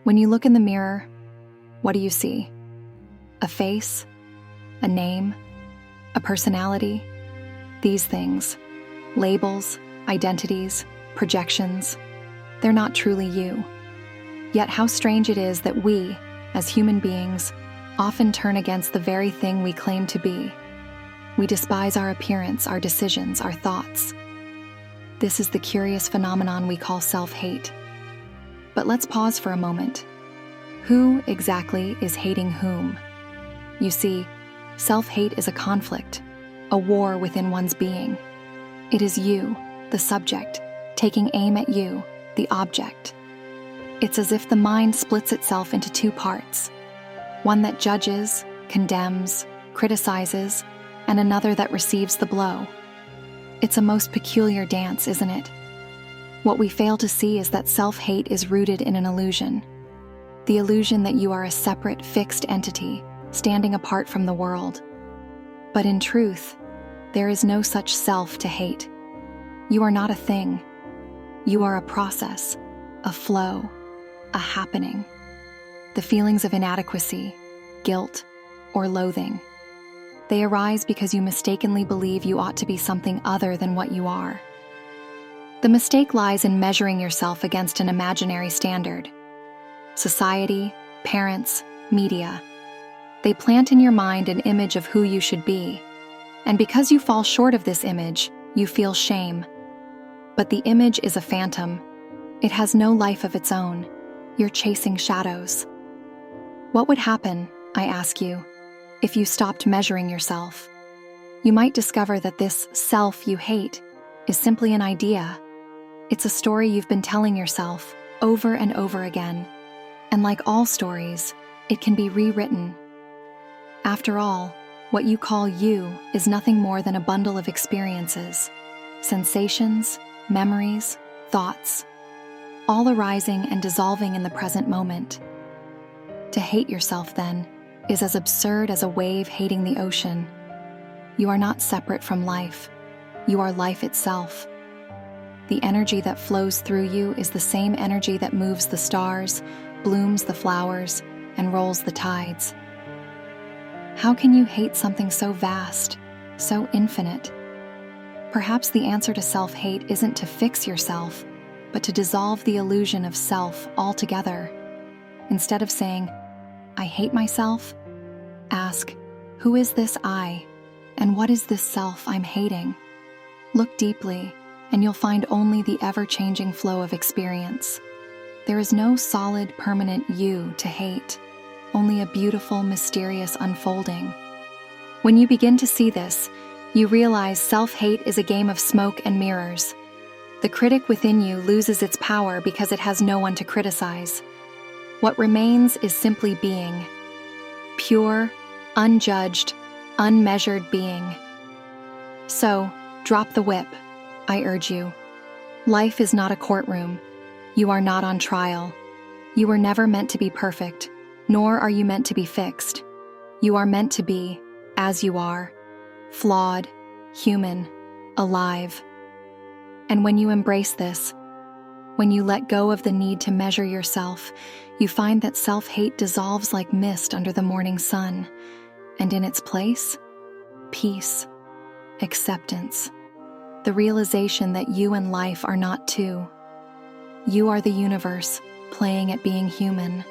When you look in the mirror, what do you see? A face? A name? A personality? These things, labels, identities, projections, they're not truly you. Yet how strange it is that we, as human beings, often turn against the very thing we claim to be. We despise our appearance, our decisions, our thoughts. This is the curious phenomenon we call self-hate. But let's pause for a moment. Who exactly is hating whom? You see, self-hate is a conflict, a war within one's being. It is you, the subject, taking aim at you, the object. It's as if the mind splits itself into two parts, one that judges, condemns, criticizes, and another that receives the blow. It's a most peculiar dance, isn't it? What we fail to see is that self-hate is rooted in an illusion. The illusion that you are a separate, fixed entity, standing apart from the world. But in truth, there is no such self to hate. You are not a thing. You are a process, a flow, a happening. The feelings of inadequacy, guilt, or loathing. They arise because you mistakenly believe you ought to be something other than what you are. The mistake lies in measuring yourself against an imaginary standard. Society, parents, media. They plant in your mind an image of who you should be. And because you fall short of this image, you feel shame. But the image is a phantom. It has no life of its own. You're chasing shadows. What would happen, I ask you, if you stopped measuring yourself? You might discover that this self you hate is simply an idea. It's a story you've been telling yourself over and over again. And like all stories, it can be rewritten. After all, what you call you is nothing more than a bundle of experiences, sensations, memories, thoughts, all arising and dissolving in the present moment. To hate yourself, then, is as absurd as a wave hating the ocean. You are not separate from life. You are life itself. The energy that flows through you is the same energy that moves the stars, blooms the flowers, and rolls the tides. How can you hate something so vast, so infinite? Perhaps the answer to self-hate isn't to fix yourself, but to dissolve the illusion of self altogether. Instead of saying, I hate myself, ask, who is this I, and what is this self I'm hating? Look deeply, and you'll find only the ever-changing flow of experience. There is no solid, permanent you to hate, only a beautiful, mysterious unfolding. When you begin to see this, you realize self-hate is a game of smoke and mirrors. The critic within you loses its power because it has no one to criticize. What remains is simply being. Pure, unjudged, unmeasured being. So, drop the whip, I urge you. Life is not a courtroom. You are not on trial. You were never meant to be perfect, nor are you meant to be fixed. You are meant to be, as you are, flawed, human, alive. And when you embrace this, when you let go of the need to measure yourself, you find that self-hate dissolves like mist under the morning sun, and in its place, peace, acceptance, the realization that you and life are not two. You are the universe, playing at being human.